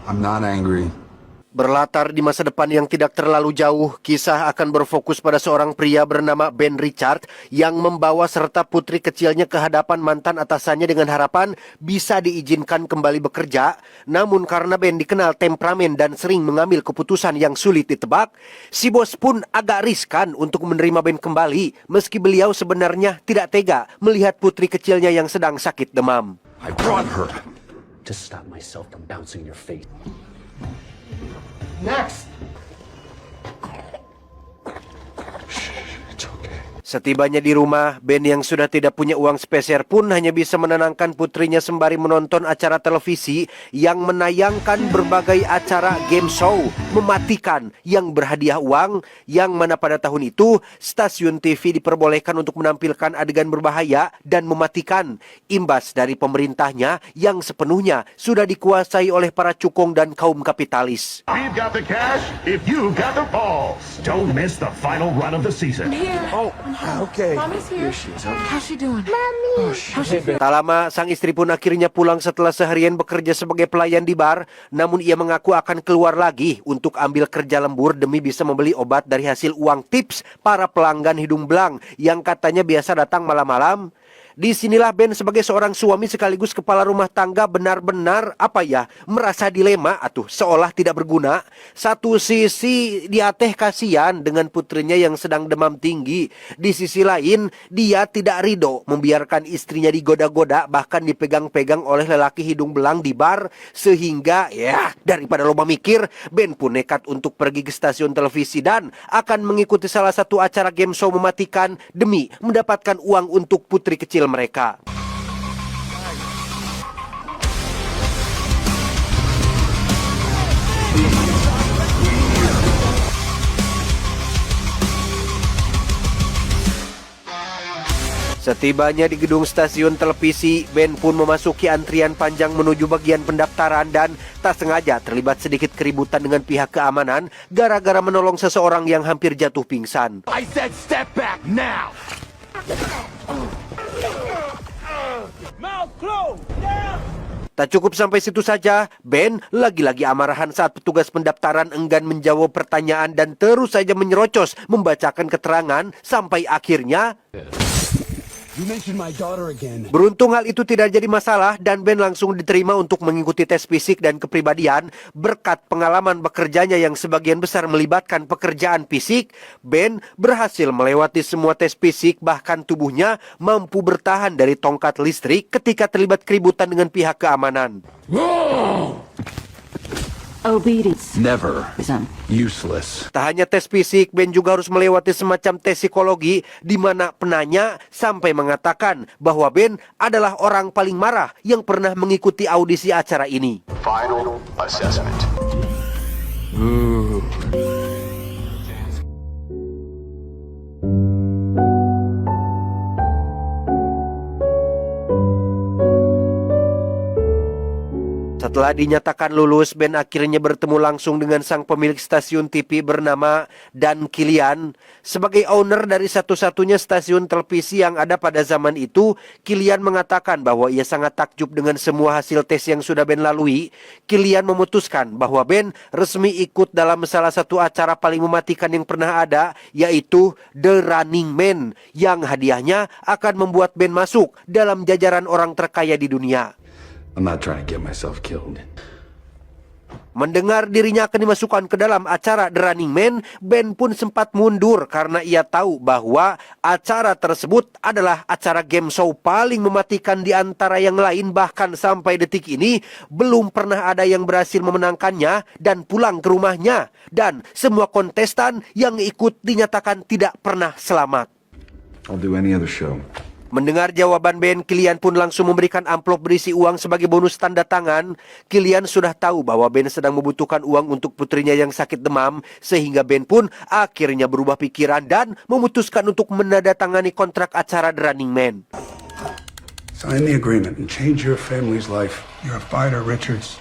I'm not angry. Berlatar di masa depan yang tidak terlalu jauh, kisah akan berfokus pada seorang pria bernama Ben Richard yang membawa serta putri kecilnya ke hadapan mantan atasannya dengan harapan bisa diizinkan kembali bekerja. Namun karena Ben dikenal temperamen dan sering mengambil keputusan yang sulit ditebak, si bos pun agak riskan untuk menerima Ben kembali meski beliau sebenarnya tidak tega melihat putri kecilnya yang sedang sakit demam. I brought her. To stop myself from bouncing your fate. Next. It's okay. Setibanya di rumah, Ben yang sudah tidak punya uang speser pun hanya bisa menenangkan putrinya sembari menonton acara televisi yang menayangkan berbagai acara game show mematikan yang berhadiah uang, yang mana pada tahun itu stasiun TV diperbolehkan untuk menampilkan adegan berbahaya dan mematikan, imbas dari pemerintahnya yang sepenuhnya sudah dikuasai oleh para cukong dan kaum kapitalis. We've got the cash if you've got the balls. Don't miss the final run of the season. Here. Okay. Mommy's here. How's she doing? Mommy. How's she feeling? Tak lama, sang istri pun akhirnya pulang setelah seharian bekerja sebagai pelayan di bar. Namun ia mengaku akan keluar lagi untuk ambil kerja lembur demi bisa membeli obat dari hasil uang tips para pelanggan hidung belang yang katanya biasa datang malam-malam. Disinilah Ben sebagai seorang suami sekaligus kepala rumah tangga benar-benar merasa dilema seolah tidak berguna. Satu sisi dia teh kasihan dengan putrinya yang sedang demam tinggi. Di sisi lain dia tidak ridho membiarkan istrinya digoda-goda bahkan dipegang-pegang oleh lelaki hidung belang di bar. Sehingga daripada loba mikir, Ben pun nekat untuk pergi ke stasiun televisi dan akan mengikuti salah satu acara game show mematikan demi mendapatkan uang untuk putri kecil mereka. Setibanya di gedung stasiun televisi, Ben pun memasuki antrian panjang menuju bagian pendaftaran dan tak sengaja terlibat sedikit keributan dengan pihak keamanan gara-gara menolong seseorang yang hampir jatuh pingsan. I said step back now. Mouth closed. Tak cukup sampai situ saja, Ben lagi-lagi amarahan saat petugas pendaftaran enggan menjawab pertanyaan dan terus saja menyerocos membacakan keterangan sampai akhirnya You mentioned my daughter again. beruntung hal itu tidak jadi masalah dan Ben langsung diterima untuk mengikuti tes fisik dan kepribadian. Berkat pengalaman bekerjanya yang sebagian besar melibatkan pekerjaan fisik, Ben berhasil melewati semua tes fisik, bahkan tubuhnya mampu bertahan dari tongkat listrik ketika terlibat keributan dengan pihak keamanan. Obedience. Never. Son. Useless. Tak hanya tes fisik, Ben juga harus melewati semacam tes psikologi di mana penanya sampai mengatakan bahwa Ben adalah orang paling marah yang pernah mengikuti audisi acara ini. Final assessment. Setelah dinyatakan lulus, Ben akhirnya bertemu langsung dengan sang pemilik stasiun TV bernama Dan Kilian. Sebagai owner dari satu-satunya stasiun televisi yang ada pada zaman itu, Kilian mengatakan bahwa ia sangat takjub dengan semua hasil tes yang sudah Ben lalui. Kilian memutuskan bahwa Ben resmi ikut dalam salah satu acara paling mematikan yang pernah ada, yaitu The Running Man, yang hadiahnya akan membuat Ben masuk dalam jajaran orang terkaya di dunia. I'm not trying to get myself killed. Mendengar dirinya akan dimasukkan ke dalam acara The Running Man, Ben pun sempat mundur karena ia tahu bahwa acara tersebut adalah acara game show paling mematikan di antara yang lain. Bahkan sampai detik ini belum pernah ada yang berhasil memenangkannya dan pulang ke rumahnya. Dan semua kontestan yang ikut dinyatakan tidak pernah selamat. I'll do any other show. Mendengar jawaban Ben, Kilian pun langsung memberikan amplop berisi uang sebagai bonus tanda tangan. Kilian sudah tahu bahwa Ben sedang membutuhkan uang untuk putrinya yang sakit demam, sehingga Ben pun akhirnya berubah pikiran dan memutuskan untuk menandatangani kontrak acara The Running Man. Sign the agreement and change your family's life. You're a fighter, Richards.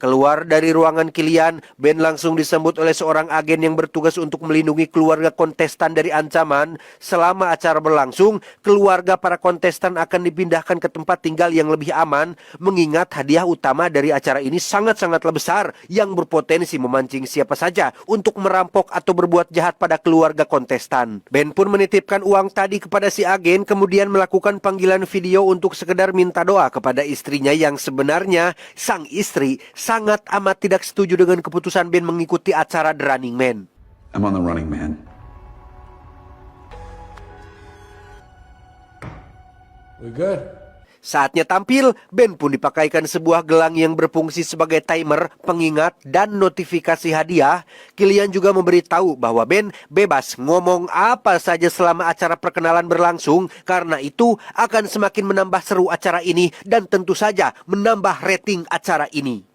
Keluar dari ruangan Kilian, Ben langsung disambut oleh seorang agen yang bertugas untuk melindungi keluarga kontestan dari ancaman. Selama acara berlangsung, keluarga para kontestan akan dipindahkan ke tempat tinggal yang lebih aman, mengingat hadiah utama dari acara ini sangat-sangatlah besar yang berpotensi memancing siapa saja untuk merampok atau berbuat jahat pada keluarga kontestan. Ben pun menitipkan uang tadi kepada si agen, kemudian melakukan panggilan video untuk sekedar minta doa kepada istrinya yang sebenarnya sang istri sangat amat tidak setuju dengan keputusan Ben mengikuti acara The Running Man. I'm on the Running Man. We good? Saatnya tampil, Ben pun dipakaikan sebuah gelang yang berfungsi sebagai timer, pengingat, dan notifikasi hadiah. Kilian juga memberitahu bahwa Ben bebas ngomong apa saja selama acara perkenalan berlangsung, karena itu akan semakin menambah seru acara ini dan tentu saja menambah rating acara ini.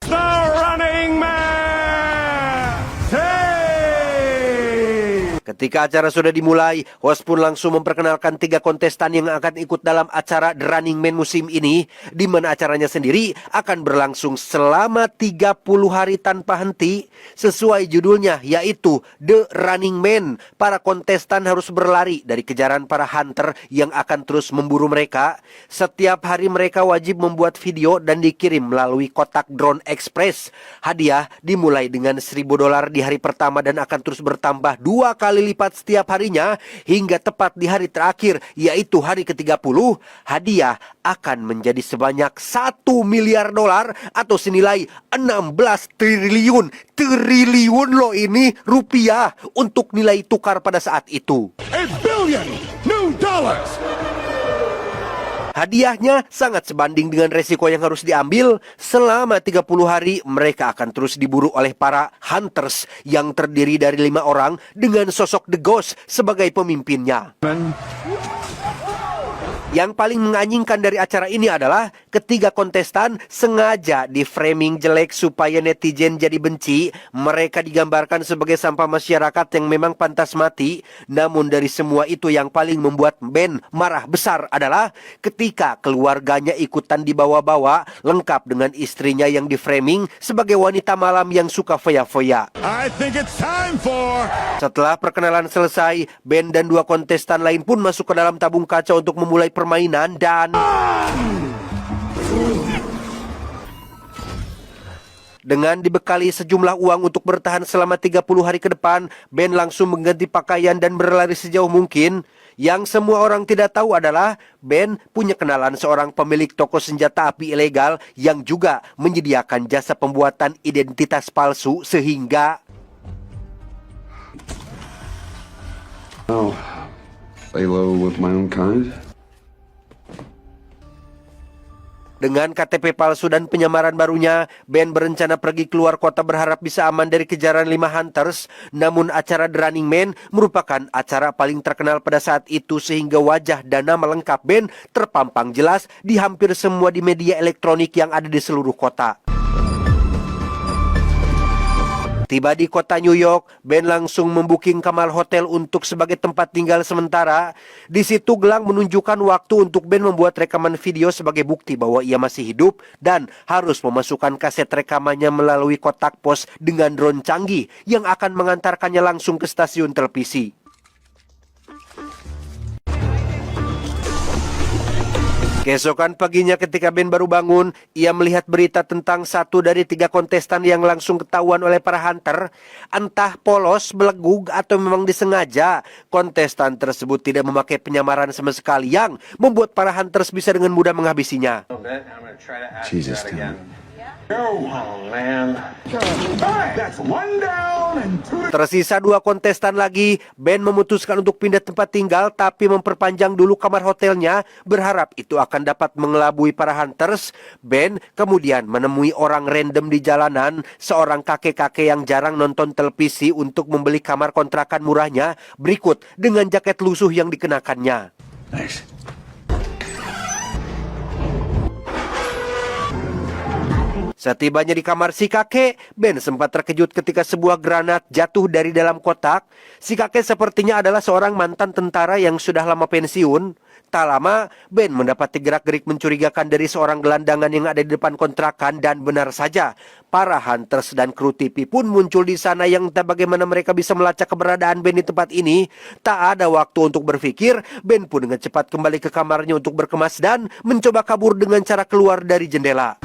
The Running Man! Ketika acara sudah dimulai, host pun langsung memperkenalkan 3 kontestan yang akan ikut dalam acara The Running Man musim ini, di mana acaranya sendiri akan berlangsung selama 30 hari tanpa henti. Sesuai judulnya, yaitu The Running Man. Para kontestan harus berlari dari kejaran para hunter yang akan terus memburu mereka. Setiap hari mereka wajib membuat video dan dikirim melalui kotak Drone Express. Hadiah dimulai dengan $1.000 di hari pertama dan akan terus bertambah 2 kali lipat setiap harinya hingga tepat di hari terakhir, yaitu hari ke-30. Hadiah akan menjadi sebanyak $1 miliar atau senilai 16 triliun loh ini rupiah untuk nilai tukar pada saat itu. $1 billion new dollars! Hadiahnya sangat sebanding dengan resiko yang harus diambil. Selama 30 hari, mereka akan terus diburu oleh para hunters yang terdiri dari 5 orang dengan sosok The Ghost sebagai pemimpinnya. Yang paling menganjingkan dari acara ini adalah ketiga kontestan sengaja di framing jelek supaya netizen jadi benci. Mereka digambarkan sebagai sampah masyarakat yang memang pantas mati. Namun dari semua itu yang paling membuat Ben marah besar adalah ketika keluarganya ikutan dibawa-bawa lengkap dengan istrinya yang di framing sebagai wanita malam yang suka foya-foya. I think it's time for... Setelah perkenalan selesai, Ben dan 2 kontestan lain pun masuk ke dalam tabung kaca untuk memulai permainan dan... Dengan dibekali sejumlah uang untuk bertahan selama 30 hari ke depan, Ben langsung mengganti pakaian dan berlari sejauh mungkin. Yang semua orang tidak tahu adalah Ben punya kenalan seorang pemilik toko senjata api ilegal yang juga menyediakan jasa pembuatan identitas palsu sehingga... Oh, lay low with my own kind? Dengan KTP palsu dan penyamaran barunya, Ben berencana pergi keluar kota berharap bisa aman dari kejaran 5 hunters. Namun acara The Running Man merupakan acara paling terkenal pada saat itu sehingga wajah dan nama lengkap Ben terpampang jelas di hampir semua di media elektronik yang ada di seluruh kota. Tiba di kota New York, Ben langsung membooking kamar hotel untuk sebagai tempat tinggal sementara. Di situ gelang menunjukkan waktu untuk Ben membuat rekaman video sebagai bukti bahwa ia masih hidup dan harus memasukkan kaset rekamannya melalui kotak pos dengan drone canggih yang akan mengantarkannya langsung ke stasiun televisi. Keesokan paginya ketika Ben baru bangun, ia melihat berita tentang 1 dari 3 kontestan yang langsung ketahuan oleh para hunter. Entah polos, belegug, atau memang disengaja, kontestan tersebut tidak memakai penyamaran sama sekali yang membuat para hunters bisa dengan mudah menghabisinya. Jesus, Tim. That's 1 down and 2... Tersisa 2 kontestan lagi. Ben memutuskan untuk pindah tempat tinggal tapi memperpanjang dulu kamar hotelnya, berharap itu akan dapat mengelabui para hunters. Ben kemudian menemui orang random di jalanan, seorang kakek-kakek yang jarang nonton televisi untuk membeli kamar kontrakan murahnya, berikut dengan jaket lusuh yang dikenakannya. Thanks. Setibanya di kamar si kakek, Ben sempat terkejut ketika sebuah granat jatuh dari dalam kotak. Si kakek sepertinya adalah seorang mantan tentara yang sudah lama pensiun. Tak lama, Ben mendapati gerak-gerik mencurigakan dari seorang gelandangan yang ada di depan kontrakan dan benar saja, para hunters dan kru TV pun muncul di sana yang entah bagaimana mereka bisa melacak keberadaan Ben di tempat ini. Tak ada waktu untuk berpikir, Ben pun dengan cepat kembali ke kamarnya untuk berkemas dan mencoba kabur dengan cara keluar dari jendela.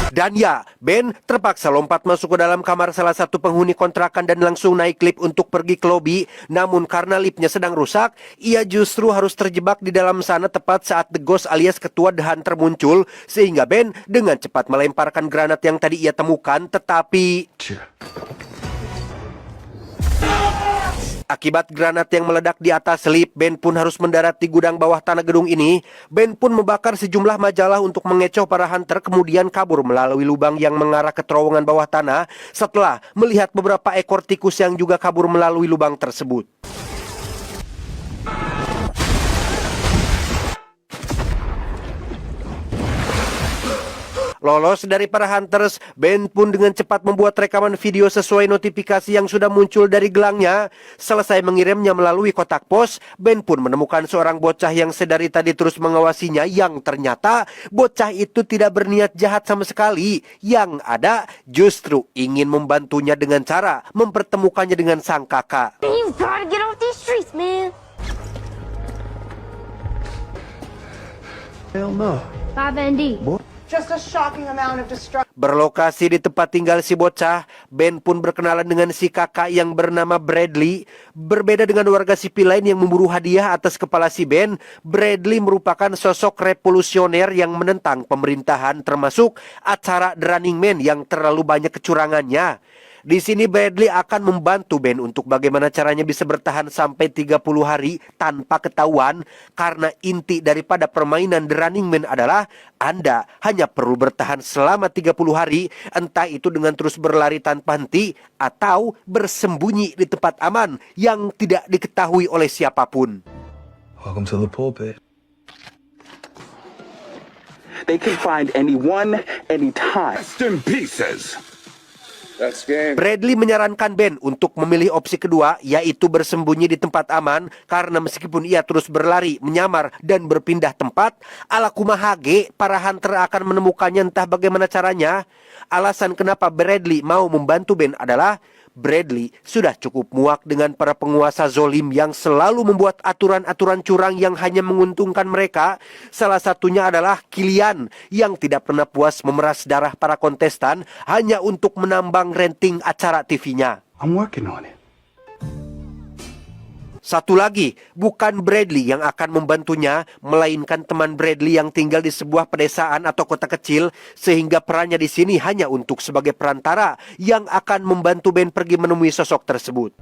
Dan ya, Ben terpaksa lompat masuk ke dalam kamar salah satu penghuni kontrakan dan langsung naik lift untuk pergi ke lobi. Namun karena liftnya sedang rusak, ia justru harus terjebak di dalam sana tepat saat The Ghost alias ketua The Hunter muncul. Sehingga Ben dengan cepat melemparkan granat yang tadi ia temukan, tetapi akibat granat yang meledak di atas lift, Ben pun harus mendarat di gudang bawah tanah gedung ini. Ben pun membakar sejumlah majalah untuk mengecoh para hunter, kemudian kabur melalui lubang yang mengarah ke terowongan bawah tanah setelah melihat beberapa ekor tikus yang juga kabur melalui lubang tersebut. Lolos dari para hunters, Ben pun dengan cepat membuat rekaman video sesuai notifikasi yang sudah muncul dari gelangnya. Selesai mengirimnya melalui kotak pos, Ben pun menemukan seorang bocah yang sedari tadi terus mengawasinya, yang ternyata bocah itu tidak berniat jahat sama sekali. Yang ada justru ingin membantunya dengan cara mempertemukannya dengan sang kakak. You gotta get off these streets, man. Hell no. Bye, Bendy. Just a shocking amount of destruction. Berlokasi di tempat tinggal si bocah, Ben pun berkenalan dengan si kakak yang bernama Bradley. Berbeda dengan warga sipil lain yang memburu hadiah atas kepala si Ben, Bradley merupakan sosok revolusioner yang menentang pemerintahan, termasuk acara The Running Man yang terlalu banyak kecurangannya. Di sini Bradley akan membantu Ben untuk bagaimana caranya bisa bertahan sampai 30 hari tanpa ketahuan, karena inti daripada permainan The Running Man adalah Anda hanya perlu bertahan selama 30 hari, entah itu dengan terus berlari tanpa henti atau bersembunyi di tempat aman yang tidak diketahui oleh siapapun. Welcome to the pulpit. They can find anyone, anytime. Rest in pieces. Bradley menyarankan Ben untuk memilih opsi kedua, yaitu bersembunyi di tempat aman, karena meskipun ia terus berlari, menyamar, dan berpindah tempat, ala kumaha ge, para hunter akan menemukannya entah bagaimana caranya. Alasan kenapa Bradley mau membantu Ben adalah Bradley sudah cukup muak dengan para penguasa zolim yang selalu membuat aturan-aturan curang yang hanya menguntungkan mereka. Salah satunya adalah Killian yang tidak pernah puas memeras darah para kontestan hanya untuk menambang rating acara TV-nya. I'm working on it. Satu lagi, bukan Bradley yang akan membantunya, melainkan teman Bradley yang tinggal di sebuah pedesaan atau kota kecil, sehingga perannya di sini hanya untuk sebagai perantara yang akan membantu Ben pergi menemui sosok tersebut.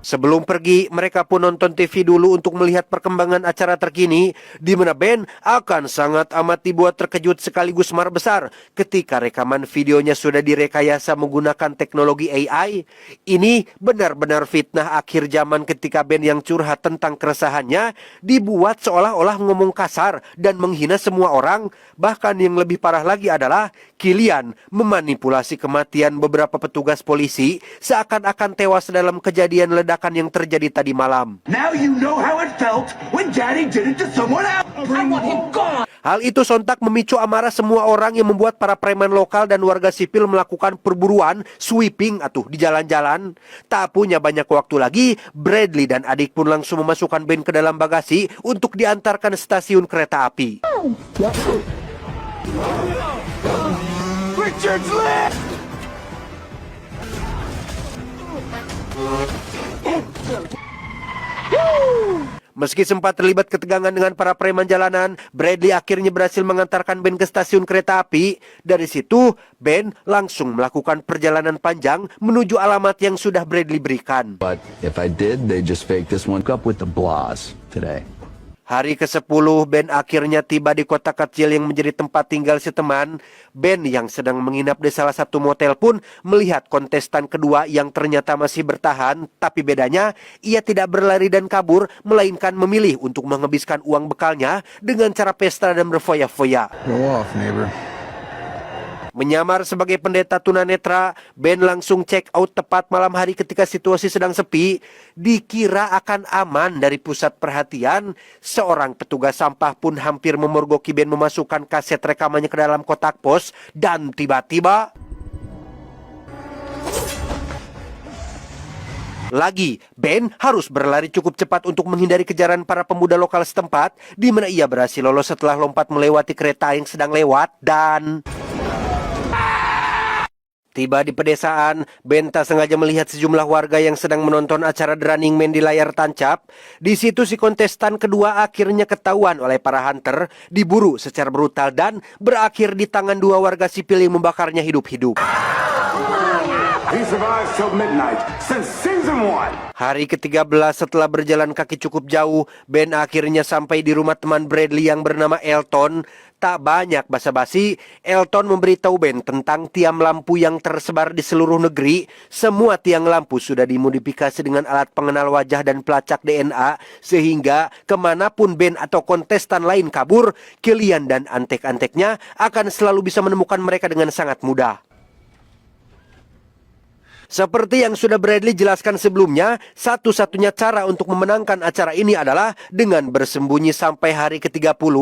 Sebelum pergi, mereka pun nonton TV dulu untuk melihat perkembangan acara terkini, di mana Ben akan sangat amat dibuat terkejut sekaligus marah besar ketika rekaman videonya sudah direkayasa menggunakan teknologi AI. Ini benar-benar fitnah akhir zaman ketika Ben yang curhat tentang keresahannya dibuat seolah-olah ngomong kasar dan menghina semua orang. Bahkan yang lebih parah lagi adalah Killian memanipulasi kematian beberapa petugas polisi seakan-akan tewas dalam kejadian ledakan yang terjadi tadi malam. Now you know how it felt when Daddy did it to someone else. I want him gone. Hal itu sontak memicu amarah semua orang yang membuat para preman lokal dan warga sipil melakukan perburuan sweeping di jalan-jalan. Tak punya banyak waktu lagi, Bradley dan adik pun langsung memasukkan Ben ke dalam bagasi untuk diantarkan ke stasiun kereta api. Richard's left. Meski sempat terlibat ketegangan dengan para preman jalanan, Bradley akhirnya berhasil mengantarkan Ben ke stasiun kereta api. Dari situ, Ben langsung melakukan perjalanan panjang menuju alamat yang sudah Bradley berikan. But if I did, they just fake this one up with the blahs today. Hari ke-10, Ben akhirnya tiba di kota kecil yang menjadi tempat tinggal si teman. Ben yang sedang menginap di salah satu motel pun melihat kontestan kedua yang ternyata masih bertahan. Tapi bedanya, ia tidak berlari dan kabur, melainkan memilih untuk menghabiskan uang bekalnya dengan cara pesta dan berfoya-foya. Go off, neighbor. Menyamar sebagai pendeta tunanetra, Ben langsung check out tepat malam hari ketika situasi sedang sepi. Dikira akan aman dari pusat perhatian, seorang petugas sampah pun hampir memorgoki Ben memasukkan kaset rekamannya ke dalam kotak pos. Dan tiba-tiba lagi, Ben harus berlari cukup cepat untuk menghindari kejaran para pemuda lokal setempat, di mana ia berhasil lolos setelah lompat melewati kereta yang sedang lewat dan tiba di pedesaan. Ben tak sengaja melihat sejumlah warga yang sedang menonton acara The Running Man di layar tancap. Di situ si kontestan kedua akhirnya ketahuan oleh para hunter, diburu secara brutal dan berakhir di tangan dua warga sipil yang membakarnya hidup-hidup. He survives till midnight since season 1. Hari ke-13 setelah berjalan kaki cukup jauh, Ben akhirnya sampai di rumah teman Bradley yang bernama Elton. Tak banyak basa-basi, Elton memberitahu Ben tentang tiang lampu yang tersebar di seluruh negeri. Semua tiang lampu sudah dimodifikasi dengan alat pengenal wajah dan pelacak DNA, sehingga kemanapun Ben atau kontestan lain kabur, Killian dan antek-anteknya akan selalu bisa menemukan mereka dengan sangat mudah. Seperti yang sudah Bradley jelaskan sebelumnya, satu-satunya cara untuk memenangkan acara ini adalah dengan bersembunyi sampai hari ke-30.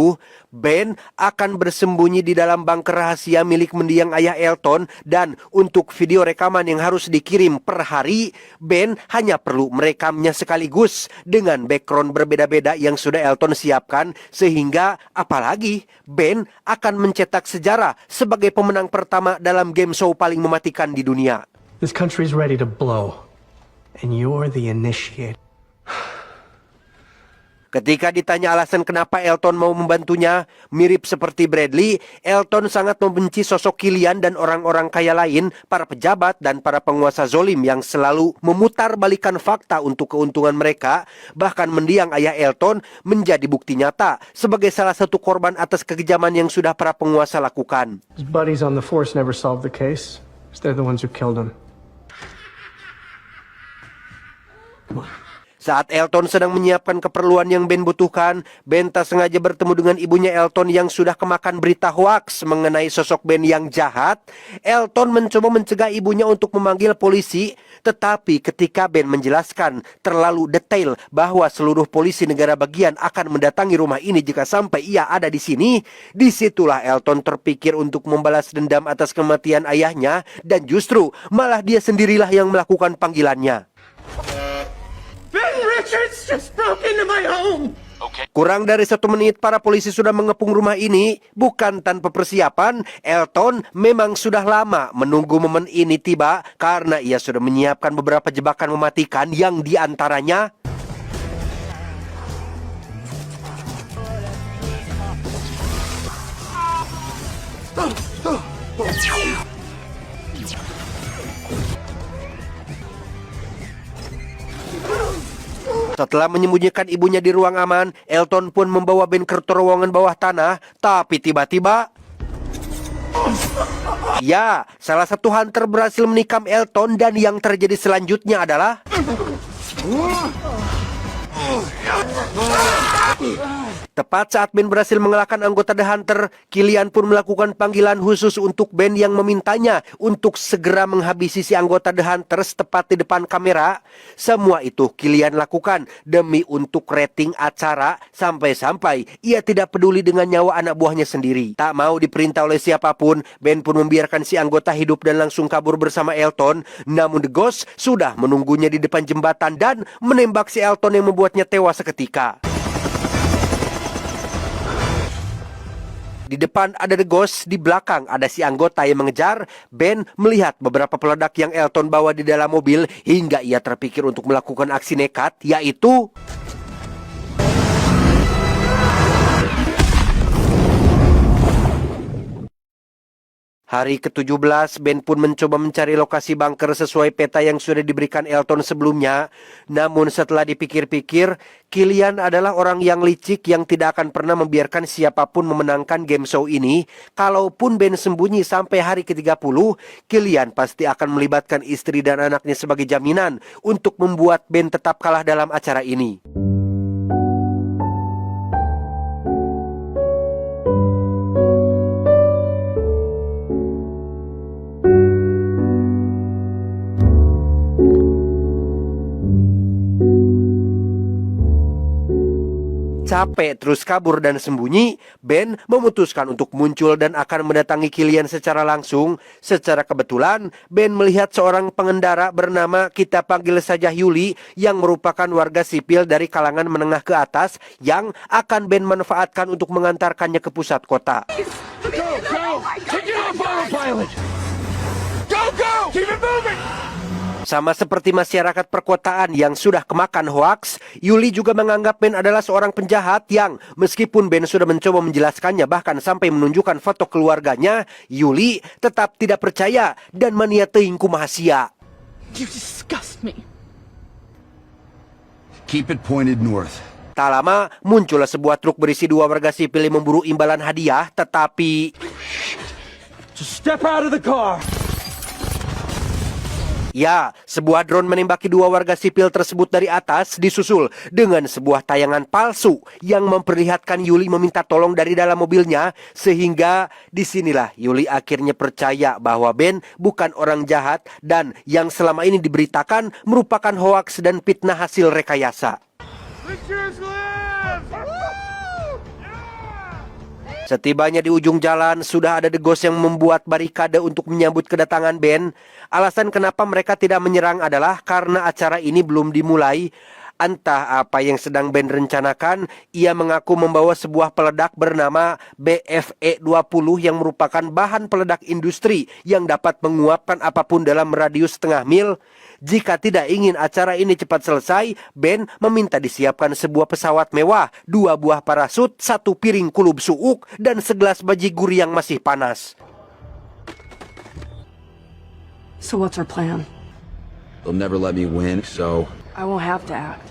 Ben akan bersembunyi di dalam bunker rahasia milik mendiang ayah Elton, dan untuk video rekaman yang harus dikirim per hari, Ben hanya perlu merekamnya sekaligus dengan background berbeda-beda yang sudah Elton siapkan, sehingga apalagi Ben akan mencetak sejarah sebagai pemenang pertama dalam game show paling mematikan di dunia. This country's ready to blow, and you're the initiator. Ketika ditanya alasan kenapa Elton mau membantunya, mirip seperti Bradley, Elton sangat membenci sosok Killian dan orang-orang kaya lain, para pejabat dan para penguasa zolim yang selalu memutarbalikkan fakta untuk keuntungan mereka. Bahkan mendiang ayah Elton menjadi bukti nyata sebagai salah satu korban atas kekejaman yang sudah para penguasa lakukan. His buddies on the force never solved the case. They're the ones who killed him. Saat Elton sedang menyiapkan keperluan yang Ben butuhkan, Ben tak sengaja bertemu dengan ibunya Elton yang sudah kemakan berita hoaks mengenai sosok Ben yang jahat. Elton mencoba mencegah ibunya untuk memanggil polisi, tetapi ketika Ben menjelaskan terlalu detail bahwa seluruh polisi negara bagian akan mendatangi rumah ini jika sampai ia ada di sini, disitulah Elton terpikir untuk membalas dendam atas kematian ayahnya, dan justru malah dia sendirilah yang melakukan panggilannya. Kurang dari 1 menit para polisi sudah mengepung rumah ini. Bukan tanpa persiapan, Elton memang sudah lama menunggu momen ini tiba karena ia sudah menyiapkan beberapa jebakan mematikan yang diantaranya setelah menyembunyikan ibunya di ruang aman, Elton pun membawa Ben ke terowongan bawah tanah. Tapi tiba-tiba, ya, salah satu hunter berhasil menikam Elton, dan yang terjadi selanjutnya adalah tepat saat Ben berhasil mengalahkan anggota The Hunter, Killian pun melakukan panggilan khusus untuk Ben yang memintanya untuk segera menghabisi si anggota The Hunters tepat di depan kamera. Semua itu Killian lakukan demi untuk rating acara, sampai-sampai ia tidak peduli dengan nyawa anak buahnya sendiri. Tak mau diperintah oleh siapapun, Ben pun membiarkan si anggota hidup dan langsung kabur bersama Elton. Namun The Ghost sudah menunggunya di depan jembatan dan menembak si Elton yang membuatnya tewas seketika. Di depan ada The Ghost, di belakang ada si anggota yang mengejar. Ben melihat beberapa peledak yang Elton bawa di dalam mobil hingga ia terpikir untuk melakukan aksi nekat, yaitu hari ke-17, Ben pun mencoba mencari lokasi bunker sesuai peta yang sudah diberikan Elton sebelumnya. Namun setelah dipikir-pikir, Killian adalah orang yang licik yang tidak akan pernah membiarkan siapapun memenangkan game show ini. Kalaupun Ben sembunyi sampai hari ke-30, Killian pasti akan melibatkan istri dan anaknya sebagai jaminan untuk membuat Ben tetap kalah dalam acara ini. Capek terus kabur dan sembunyi, Ben memutuskan untuk muncul dan akan mendatangi Killian secara langsung. Secara kebetulan, Ben melihat seorang pengendara bernama, kita panggil saja Yuli, yang merupakan warga sipil dari kalangan menengah ke atas yang akan Ben manfaatkan untuk mengantarkannya ke pusat kota. Sama seperti masyarakat perkotaan yang sudah kemakan hoaks, Yuli juga menganggap Ben adalah seorang penjahat yang meskipun Ben sudah mencoba menjelaskannya bahkan sampai menunjukkan foto keluarganya, Yuli tetap tidak percaya dan mania teuing kumaha sia. You disgust me. Keep it pointed north. Tak lama, muncullah sebuah truk berisi 2 warga sipil yang memburu imbalan hadiah, tetapi Just step out of the car. ya, sebuah drone menembaki 2 warga sipil tersebut dari atas, disusul dengan sebuah tayangan palsu yang memperlihatkan Yuli meminta tolong dari dalam mobilnya, sehingga disinilah Yuli akhirnya percaya bahwa Ben bukan orang jahat dan yang selama ini diberitakan merupakan hoaks dan fitnah hasil rekayasa. Setibanya di ujung jalan, sudah ada The Ghost yang membuat barikade untuk menyambut kedatangan Ben. Alasan kenapa mereka tidak menyerang adalah karena acara ini belum dimulai. Entah apa yang sedang Ben rencanakan, ia mengaku membawa sebuah peledak bernama BFE-20 yang merupakan bahan peledak industri yang dapat menguapkan apapun dalam radius setengah mil. Jika tidak ingin acara ini cepat selesai, Ben meminta disiapkan sebuah pesawat mewah, 2 buah parasut, 1 piring kulub suuk, dan segelas bajigur yang masih panas. So what's our plan? They'll never let me win, so I won't have to act.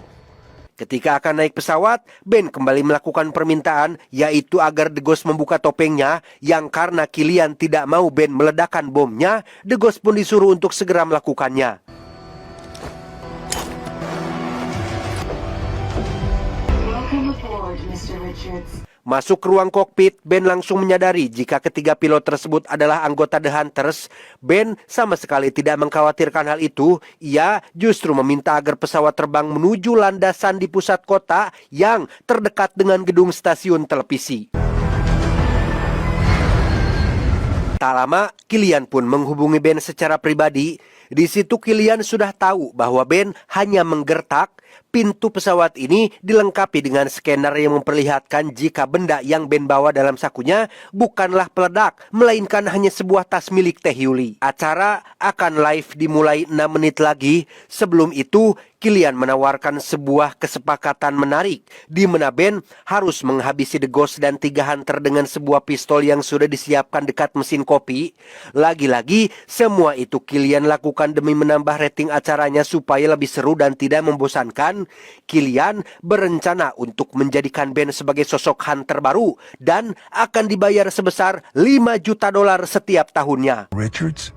Ketika akan naik pesawat, Ben kembali melakukan permintaan, yaitu agar The Ghost membuka topengnya, yang karena Killian tidak mau Ben meledakkan bomnya, The Ghost pun disuruh untuk segera melakukannya. Masuk ke ruang kokpit, Ben langsung menyadari jika ketiga pilot tersebut adalah anggota The Hunters. Ben sama sekali tidak mengkhawatirkan hal itu. Ia justru meminta agar pesawat terbang menuju landasan di pusat kota yang terdekat dengan gedung stasiun televisi. Tak lama, Killian pun menghubungi Ben secara pribadi. Di situ Killian sudah tahu bahwa Ben hanya menggertak. Pintu pesawat ini dilengkapi dengan scanner yang memperlihatkan jika benda yang Ben bawa dalam sakunya bukanlah peledak, melainkan hanya sebuah tas milik Teh Yuli. Acara akan live dimulai 6 menit lagi. Sebelum itu, Killian menawarkan sebuah kesepakatan menarik, di mana Ben harus menghabisi The Ghost dan 3 Hunter dengan sebuah pistol yang sudah disiapkan dekat mesin kopi. Lagi-lagi, semua itu Killian lakukan demi menambah rating acaranya supaya lebih seru dan tidak membosankan. Killian berencana untuk menjadikan Ben sebagai sosok Hunter baru dan akan dibayar sebesar $5 juta setiap tahunnya. Richards,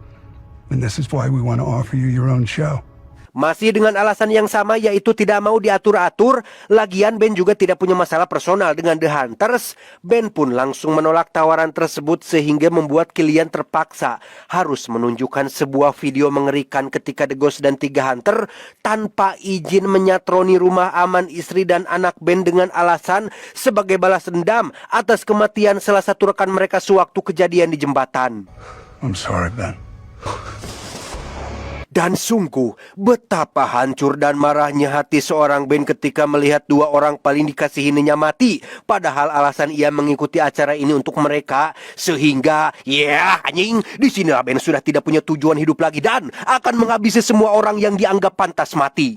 and this is why we want to offer you your own show. Masih dengan alasan yang sama, yaitu tidak mau diatur-atur. Lagian Ben juga tidak punya masalah personal dengan The Hunters. Ben pun langsung menolak tawaran tersebut sehingga membuat Killian terpaksa harus menunjukkan sebuah video mengerikan ketika The Ghost dan 3 Hunter tanpa izin menyatroni rumah aman istri dan anak Ben dengan alasan sebagai balas dendam atas kematian salah satu rekan mereka sewaktu kejadian di jembatan. I'm sorry, Ben. Dan sungguh, betapa hancur dan marahnya hati seorang Ben ketika melihat 2 orang paling dikasihinya mati. Padahal alasan ia mengikuti acara ini untuk mereka. Sehingga, anjing, disinilah Ben sudah tidak punya tujuan hidup lagi dan akan menghabisi semua orang yang dianggap pantas mati.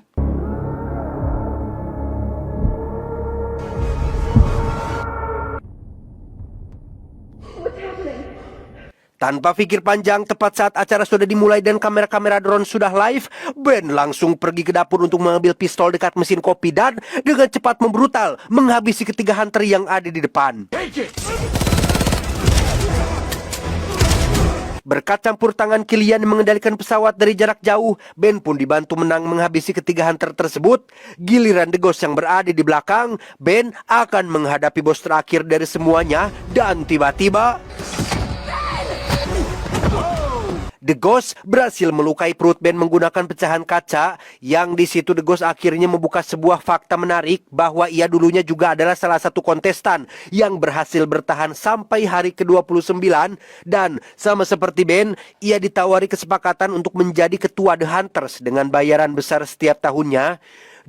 Tanpa pikir panjang, tepat saat acara sudah dimulai dan kamera-kamera drone sudah live, Ben langsung pergi ke dapur untuk mengambil pistol dekat mesin kopi dan dengan cepat membrutal menghabisi 3 Hunter yang ada di depan. Berkat campur tangan Killian mengendalikan pesawat dari jarak jauh, Ben pun dibantu menang menghabisi 3 Hunter tersebut. Giliran The Ghost yang berada di belakang, Ben akan menghadapi bos terakhir dari semuanya dan tiba-tiba The Ghost berhasil melukai perut Ben menggunakan pecahan kaca, yang di situ The Ghost akhirnya membuka sebuah fakta menarik bahwa ia dulunya juga adalah salah satu kontestan yang berhasil bertahan sampai hari ke-29, dan sama seperti Ben, ia ditawari kesepakatan untuk menjadi ketua The Hunters dengan bayaran besar setiap tahunnya.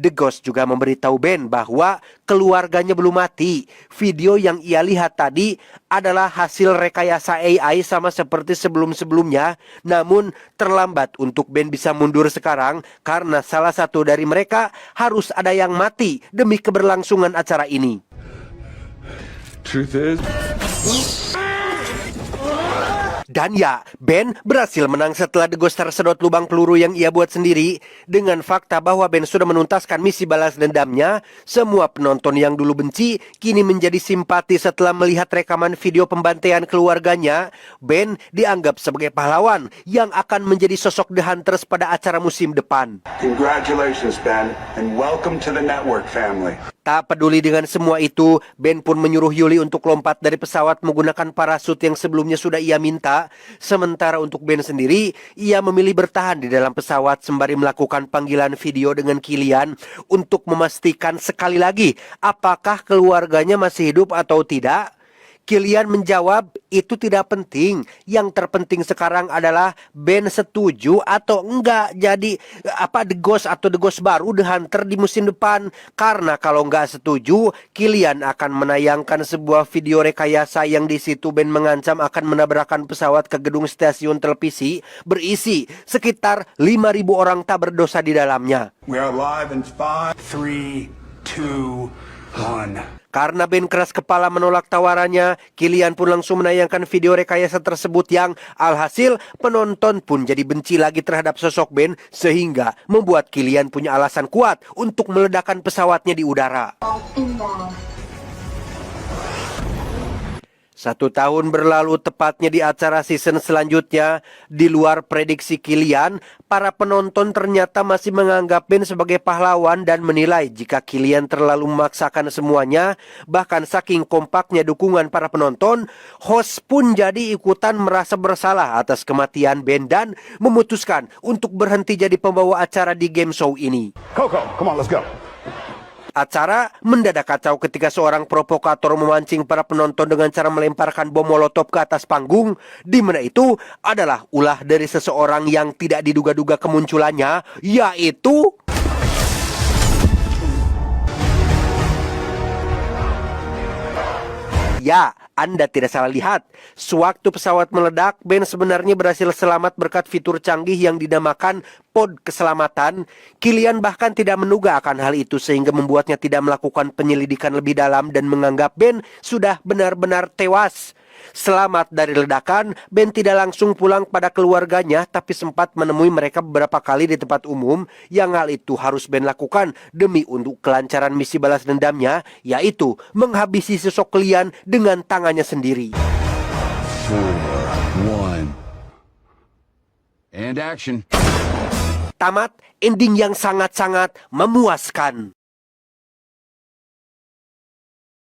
The Ghost juga memberitahu Ben bahwa keluarganya belum mati. Video yang ia lihat tadi adalah hasil rekayasa AI sama seperti sebelum-sebelumnya. Namun terlambat untuk Ben bisa mundur sekarang karena salah satu dari mereka harus ada yang mati demi keberlangsungan acara ini. Truth is, Dan ya, Ben berhasil menang setelah The Ghost tersedot lubang peluru yang ia buat sendiri. Dengan fakta bahwa Ben sudah menuntaskan misi balas dendamnya, semua penonton yang dulu benci kini menjadi simpati setelah melihat rekaman video pembantaian keluarganya. Ben dianggap sebagai pahlawan yang akan menjadi sosok The Hunters pada acara musim depan. congratulations, Ben, and welcome to the network family. Tak peduli dengan semua itu, Ben pun menyuruh Yuli untuk lompat dari pesawat menggunakan parasut yang sebelumnya sudah ia minta. Sementara untuk Ben sendiri, ia memilih bertahan di dalam pesawat sembari melakukan panggilan video dengan Killian untuk memastikan sekali lagi apakah keluarganya masih hidup atau tidak. Killian menjawab, itu tidak penting. Yang terpenting sekarang adalah Ben setuju atau enggak jadi The Ghost atau The Ghost baru The Hunter di musim depan. Karena kalau enggak setuju, Killian akan menayangkan sebuah video rekayasa yang di situ Ben mengancam akan menabrakkan pesawat ke gedung stasiun televisi berisi sekitar 5.000 orang tak berdosa di dalamnya. We are live in 5, 3, 2, 1. Karena Ben keras kepala menolak tawarannya, Killian pun langsung menayangkan video rekayasa tersebut yang alhasil penonton pun jadi benci lagi terhadap sosok Ben sehingga membuat Killian punya alasan kuat untuk meledakkan pesawatnya di udara. 1 tahun berlalu tepatnya di acara season selanjutnya. Di luar prediksi Killian, para penonton ternyata masih menganggap Ben sebagai pahlawan dan menilai jika Killian terlalu memaksakan semuanya. Bahkan saking kompaknya dukungan para penonton, host pun jadi ikutan merasa bersalah atas kematian Ben dan memutuskan untuk berhenti jadi pembawa acara di game show ini. Coco, come on, let's go. Acara mendadak kacau ketika seorang provokator memancing para penonton dengan cara melemparkan bom molotov ke atas panggung, di mana itu adalah ulah dari seseorang yang tidak diduga-duga kemunculannya, yaitu ya, Anda tidak salah lihat. Sewaktu pesawat meledak, Ben sebenarnya berhasil selamat berkat fitur canggih yang dinamakan pod keselamatan. Killian bahkan tidak menduga akan hal itu sehingga membuatnya tidak melakukan penyelidikan lebih dalam dan menganggap Ben sudah benar-benar tewas. Selamat dari ledakan, Ben tidak langsung pulang pada keluarganya tapi sempat menemui mereka beberapa kali di tempat umum. Yang hal itu harus Ben lakukan demi untuk kelancaran misi balas dendamnya, yaitu menghabisi sosok Killian dengan tangannya sendiri. 4, 1. And action. Tamat ending yang sangat-sangat memuaskan.